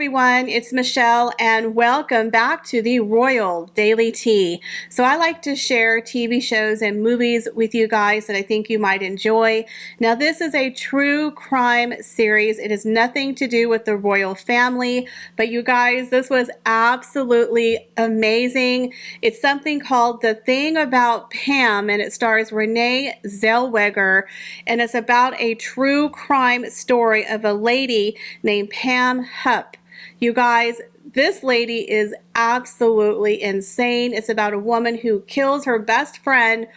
everyone, it's Michelle and welcome back to the Royal Daily Tea. So I like to share TV shows and movies with you guys that I think you might enjoy. Now this is a true crime series. It has nothing to do with the royal family, but you guys, this was absolutely amazing. It's something called The Thing About Pam, and it stars Renee Zellweger, and it's about a true crime story of a lady named Pam Hupp. You guys, this lady is absolutely insane. It's about a woman who kills her best friend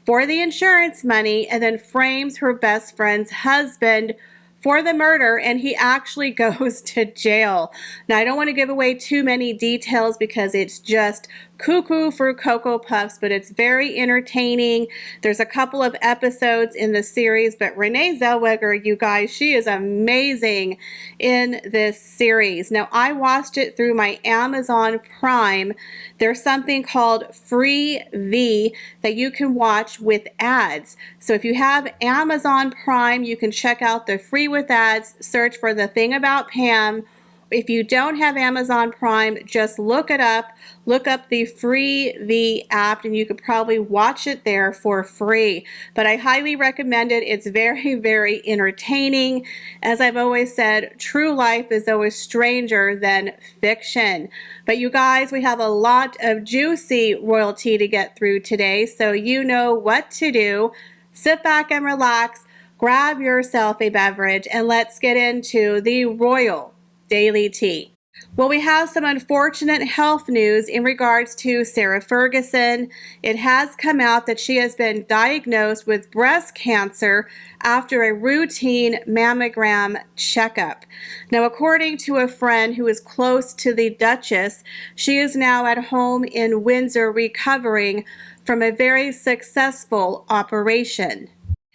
for the insurance money and then frames her best friend's husband for the murder, and he actually goes to jail. Now, I don't want to give away too many details because it's just cuckoo for Cocoa Puffs, but it's very entertaining. There's a couple of episodes in the series, but Renee Zellweger, you guys, she is amazing in this series. Now, I watched it through my Amazon Prime. There's something called Free V that you can watch with ads. So if you have Amazon Prime, you can check out the free with ads, search for The Thing About Pam. If you don't have Amazon Prime, just look up the Free V app, and you could probably watch it there for free. But I highly recommend it. It's very, very entertaining. As I've always said, true life is always stranger than fiction. But you guys, we have a lot of juicy royalty to get through today, so you know what to do. Sit back and relax, grab yourself a beverage, and let's get into the Royal Daily Tea. Well, we have some unfortunate health news in regards to Sarah Ferguson. It has come out that she has been diagnosed with breast cancer after a routine mammogram checkup. Now, according to a friend who is close to the Duchess, she is now at home in Windsor recovering from a very successful operation.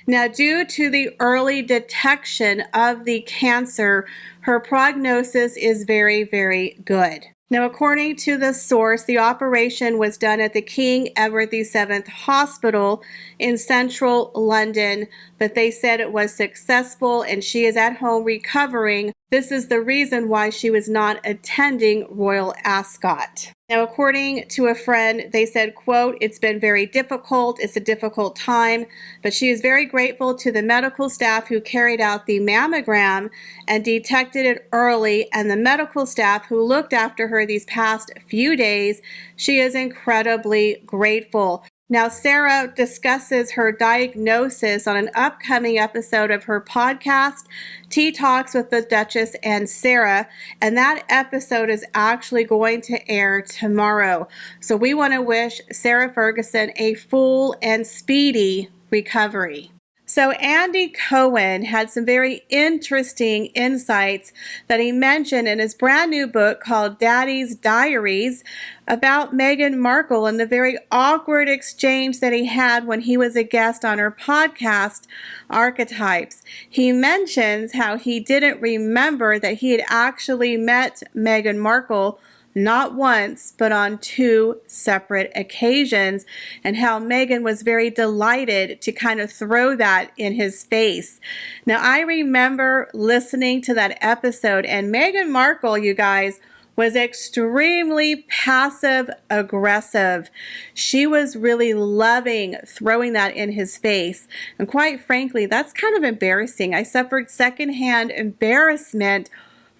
Now, due to the early detection of the cancer, her prognosis is very, very good. Now, according to the source, the operation was done at the King Edward VII Hospital in central London, but they said it was successful and she is at home recovering. This is the reason why she was not attending Royal Ascot. Now, according to a friend, they said, quote, "It's been very difficult. It's a difficult time, but she is very grateful to the medical staff who carried out the mammogram and detected it early, and the medical staff who looked after her these past few days. She is incredibly grateful." Now, Sarah discusses her diagnosis on an upcoming episode of her podcast, Tea Talks with the Duchess and Sarah, and that episode is actually going to air tomorrow. So we want to wish Sarah Ferguson a full and speedy recovery. So Andy Cohen had some very interesting insights that he mentioned in his brand new book called Daddy's Diaries about Meghan Markle and the very awkward exchange that he had when he was a guest on her podcast, Archetypes. He mentions how he didn't remember that he had actually met Meghan Markle not once, but on two separate occasions, and how Meghan was very delighted to kind of throw that in his face. Now, I remember listening to that episode, and Meghan Markle, you guys, was extremely passive aggressive. She was really loving throwing that in his face. And quite frankly, that's kind of embarrassing. I suffered secondhand embarrassment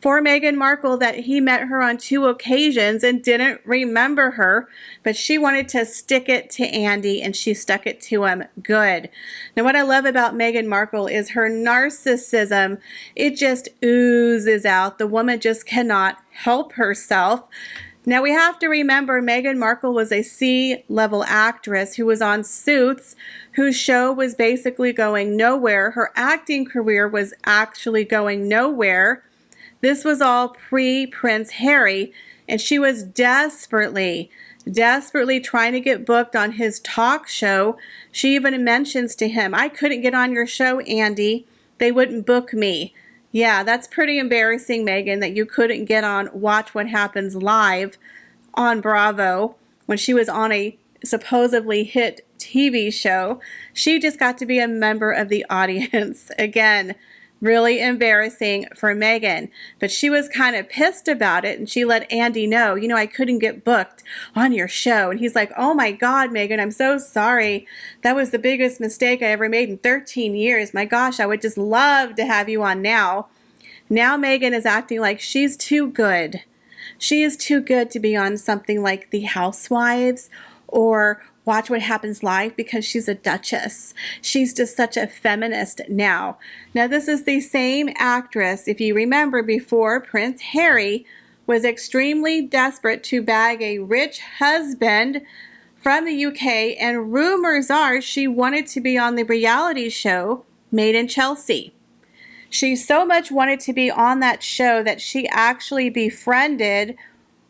for Meghan Markle that he met her on two occasions and didn't remember her, but she wanted to stick it to Andy and she stuck it to him good. Now, what I love about Meghan Markle is her narcissism. It just oozes out. The woman just cannot help herself. Now, we have to remember Meghan Markle was a C-level actress who was on Suits, whose show was basically going nowhere. Her acting career was actually going nowhere. This was all pre-Prince Harry, and she was desperately trying to get booked on his talk show. She even mentions to him, "I couldn't get on your show, Andy. They wouldn't book me." Yeah, that's pretty embarrassing, Meghan, that you couldn't get on Watch What Happens Live on Bravo when she was on a supposedly hit TV show. She just got to be a member of the audience. Again, Really embarrassing for Meghan. But she was kind of pissed about it, and she let Andy know, I couldn't get booked on your show. And he's like, oh my God, Meghan, I'm so sorry. That was the biggest mistake I ever made in 13 years. My gosh, I would just love to have you on now. Now Meghan is acting like she's too good. She is too good to be on something like The Housewives or Watch What Happens Live because she's a duchess. She's just such a feminist now. Now, this is the same actress, if you remember, before Prince Harry was extremely desperate to bag a rich husband from the UK, and rumors are she wanted to be on the reality show Made in Chelsea. She so much wanted to be on that show that she actually befriended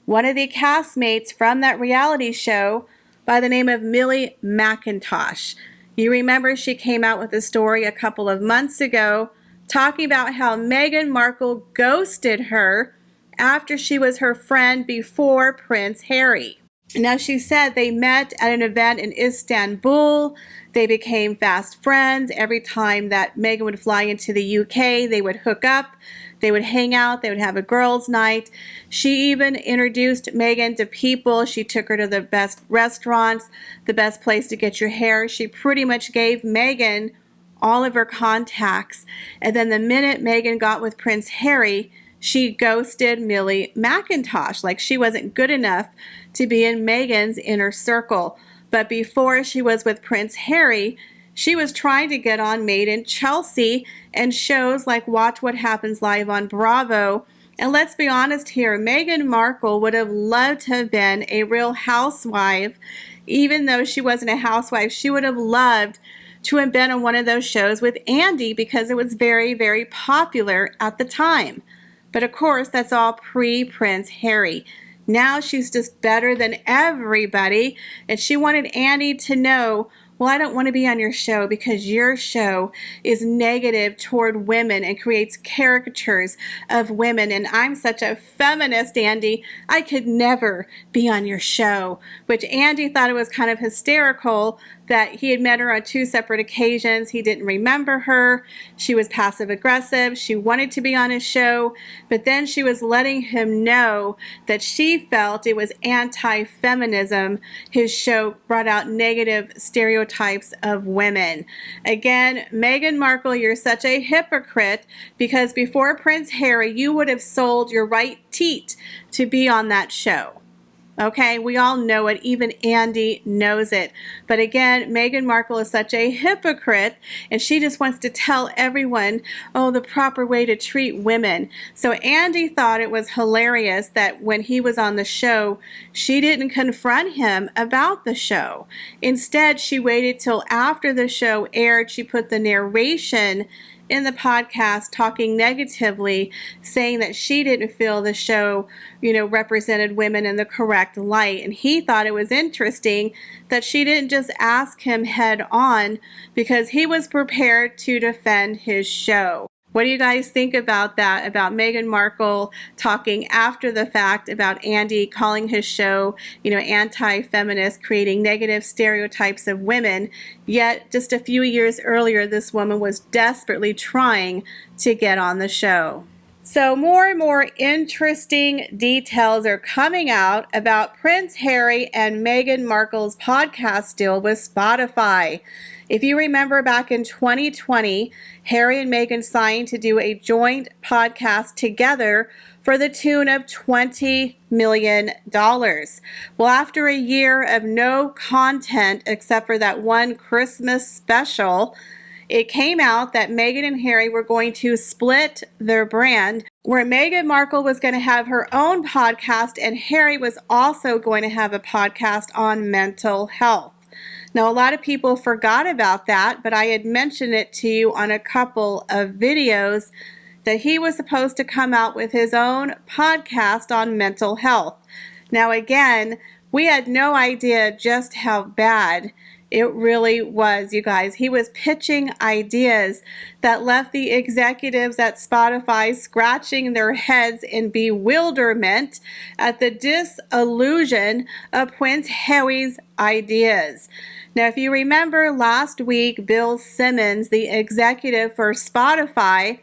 one of the castmates from that reality show by the name of Millie McIntosh. You remember she came out with a story a couple of months ago talking about how Meghan Markle ghosted her after she was her friend before Prince Harry. Now, she said they met at an event in Istanbul. They became fast friends. Every time that Meghan would fly into the UK, they would hook up. They would hang out. They would have a girls' night. She even introduced Meghan to people. She took her to the best restaurants, the best place to get your hair. She pretty much gave Meghan all of her contacts. And then the minute Meghan got with Prince Harry, she ghosted Millie McIntosh, like she wasn't good enough to be in Meghan's inner circle. But before she was with Prince Harry, she was trying to get on Made in Chelsea and shows like Watch What Happens Live on Bravo. And let's be honest here, Meghan Markle would have loved to have been a real housewife. Even though she wasn't a housewife, she would have loved to have been on one of those shows with Andy because it was very, very popular at the time. But of course, that's all pre-Prince Harry. Now she's just better than everybody, and she wanted Andy to know, well, I don't want to be on your show because your show is negative toward women and creates caricatures of women. And I'm such a feminist, Andy. I could never be on your show. Which Andy thought it was kind of hysterical that he had met her on 2 separate occasions. He didn't remember her. She was passive aggressive. She wanted to be on his show, but then she was letting him know that she felt it was anti-feminism. His show brought out negative stereotypes of women. Again, Meghan Markle, you're such a hypocrite because before Prince Harry, you would have sold your right teat to be on that show. Okay, we all know it. Even Andy knows it. But again, Meghan Markle is such a hypocrite, and she just wants to tell everyone, oh, the proper way to treat women. So Andy thought it was hilarious that when he was on the show, she didn't confront him about the show. Instead, she waited till after the show aired. She put the narration in the podcast talking negatively, saying that she didn't feel the show, represented women in the correct light. And he thought it was interesting that she didn't just ask him head on because he was prepared to defend his show. What do you guys think about that, about Meghan Markle talking after the fact about Andy calling his show, anti-feminist, creating negative stereotypes of women, yet just a few years earlier, this woman was desperately trying to get on the show. So more and more interesting details are coming out about Prince Harry and Meghan Markle's podcast deal with Spotify. If you remember back in 2020, Harry and Meghan signed to do a joint podcast together for the tune of $20 million. Well, after a year of no content except for that one Christmas special, it came out that Meghan and Harry were going to split their brand, where Meghan Markle was going to have her own podcast and Harry was also going to have a podcast on mental health. Now, a lot of people forgot about that, but I had mentioned it to you on a couple of videos that he was supposed to come out with his own podcast on mental health. Now, again, we had no idea just how bad it really was, you guys. He was pitching ideas that left the executives at Spotify scratching their heads in bewilderment at the disillusion of Prince Harry's ideas. Now, if you remember last week, Bill Simmons, the executive for Spotify,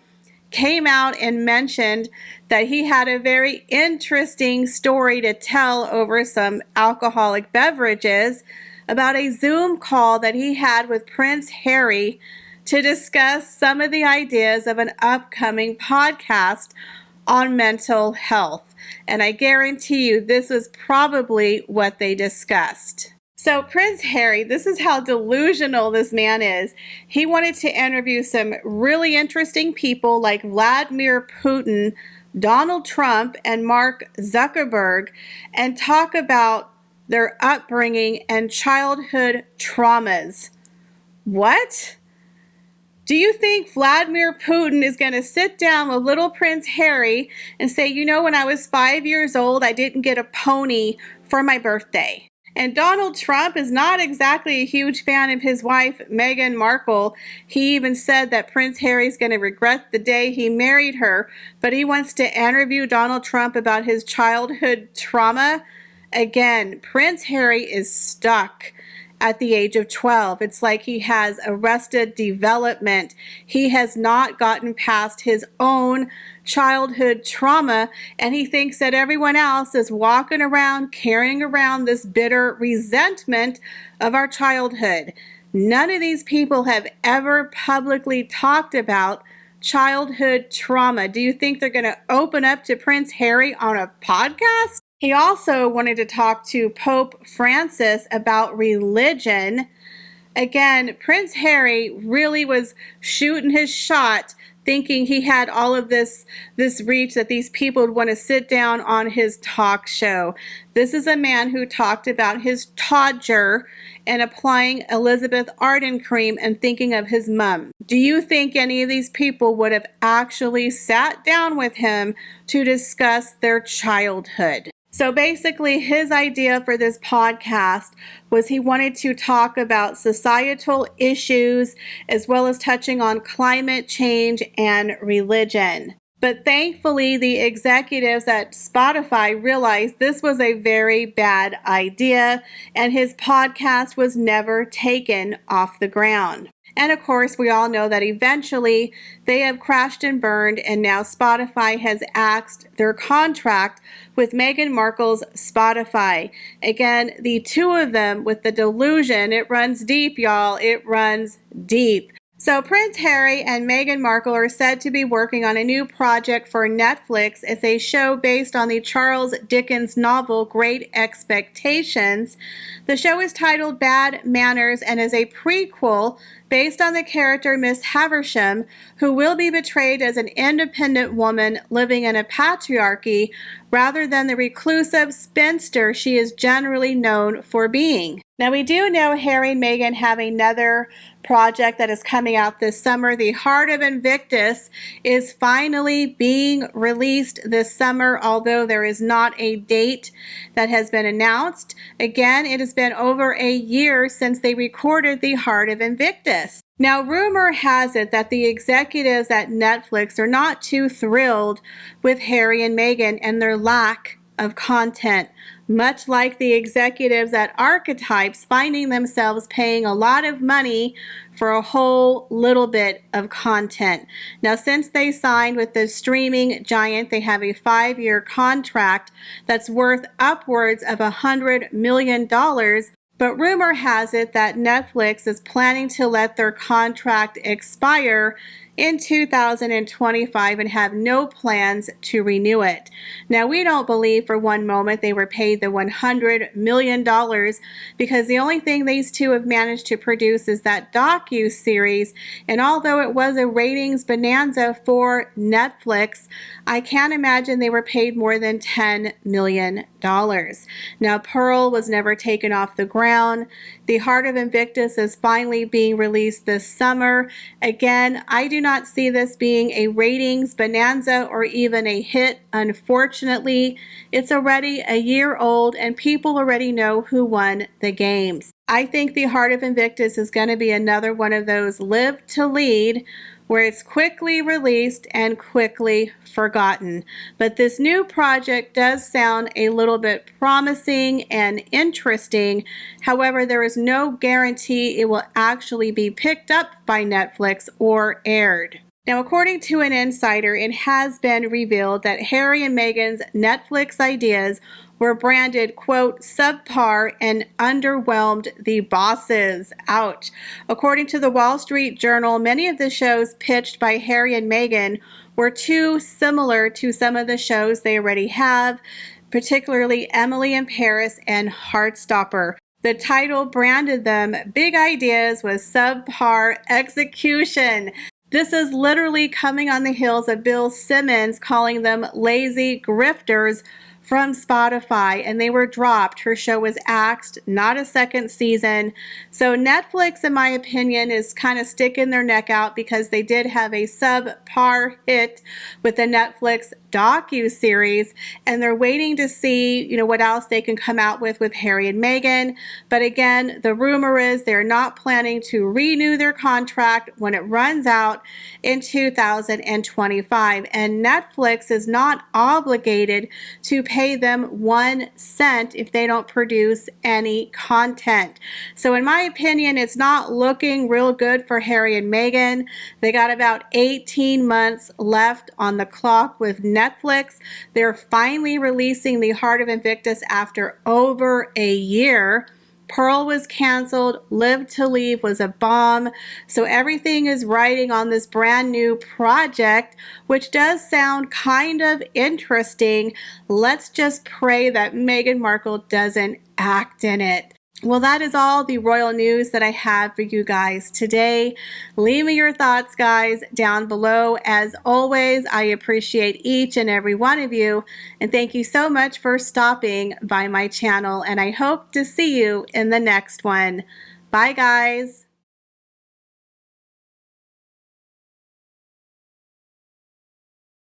came out and mentioned that he had a very interesting story to tell over some alcoholic beverages about a Zoom call that he had with Prince Harry to discuss some of the ideas of an upcoming podcast on mental health. And I guarantee you this is probably what they discussed. So Prince Harry, this is how delusional this man is. He wanted to interview some really interesting people like Vladimir Putin, Donald Trump, and Mark Zuckerberg, and talk about their upbringing and childhood traumas. What? Do you think Vladimir Putin is going to sit down with little Prince Harry and say, you know, when I was 5 years old, I didn't get a pony for my birthday? And Donald Trump is not exactly a huge fan of his wife, Meghan Markle. He even said that Prince Harry's going to regret the day he married her, but he wants to interview Donald Trump about his childhood trauma. Again, Prince Harry is stuck at the age of 12. It's like he has arrested development. He has not gotten past his own childhood trauma, and he thinks that everyone else is walking around carrying around this bitter resentment of our childhood. None of these people have ever publicly talked about childhood trauma. Do you think they're going to open up to Prince Harry on a podcast? He also wanted to talk to Pope Francis about religion. Again, Prince Harry really was shooting his shot, thinking he had all of this reach, that these people would want to sit down on his talk show. This is a man who talked about his todger and applying Elizabeth Arden cream and thinking of his mom. Do you think any of these people would have actually sat down with him to discuss their childhood? So basically, his idea for this podcast was he wanted to talk about societal issues as well as touching on climate change and religion. But thankfully, the executives at Spotify realized this was a very bad idea, and his podcast was never taken off the ground. And of course, we all know that eventually they have crashed and burned, and now Spotify has axed their contract with Meghan Markle's Spotify. Again, the two of them with the delusion, it runs deep, y'all. It runs deep. So Prince Harry and Meghan Markle are said to be working on a new project for Netflix. It's a show based on the Charles Dickens novel Great Expectations. The show is titled Bad Manners and is a prequel based on the character Miss Havisham, who will be portrayed as an independent woman living in a patriarchy rather than the reclusive spinster she is generally known for being. Now, we do know Harry and Meghan have another project that is coming out this summer. The Heart of Invictus is finally being released this summer, although there is not a date that has been announced. Again, it has been over a year since they recorded The Heart of Invictus. Now, rumor has it that the executives at Netflix are not too thrilled with Harry and Meghan and their lack of content, much like the executives at Archetypes finding themselves paying a lot of money for a whole little bit of content. Now, since they signed with the streaming giant, they have a 5-year contract that's worth upwards of $100 million. But rumor has it that Netflix is planning to let their contract expire in 2025 and have no plans to renew it. Now, we don't believe for one moment they were paid the $100 million, because the only thing these two have managed to produce is that docu-series, and although it was a ratings bonanza for Netflix, I can't imagine they were paid more than $10 million. Now, Pearl was never taken off the ground. The Heart of Invictus is finally being released this summer. Again, I do not see this being a ratings bonanza or even a hit. Unfortunately, it's already a year old and people already know who won the games. I think The Heart of Invictus is going to be another one of those live to lead, where it's quickly released and quickly forgotten. But this new project does sound a little bit promising and interesting. However, there is no guarantee it will actually be picked up by Netflix or aired. Now, according to an insider, it has been revealed that Harry and Meghan's Netflix ideas were branded, quote, subpar and underwhelmed the bosses. Ouch. According to the Wall Street Journal, many of the shows pitched by Harry and Meghan were too similar to some of the shows they already have, particularly Emily in Paris and Heartstopper. The title branded them big ideas with subpar execution. This is literally coming on the heels of Bill Simmons calling them lazy grifters from Spotify, and they were dropped. Her show was axed, not a second season. So Netflix, in my opinion, is kind of sticking their neck out because they did have a subpar hit with the Netflix docu-series, and they're waiting to see, what else they can come out with Harry and Meghan. But again, the rumor is they're not planning to renew their contract when it runs out in 2025, and Netflix is not obligated to pay them 1 cent if they don't produce any content. So in my opinion, it's not looking real good for Harry and Meghan. They got about 18 months left on the clock with Netflix. They're finally releasing The Heart of Invictus after over a year. Pearl was canceled, Live to Leave was a bomb, so everything is riding on this brand new project, which does sound kind of interesting. Let's just pray that Meghan Markle doesn't act in it. Well, that is all the royal news that I have for you guys today. Leave me your thoughts, guys, down below. As always, I appreciate each and every one of you, and thank you so much for stopping by my channel, and I hope to see you in the next one. Bye, guys.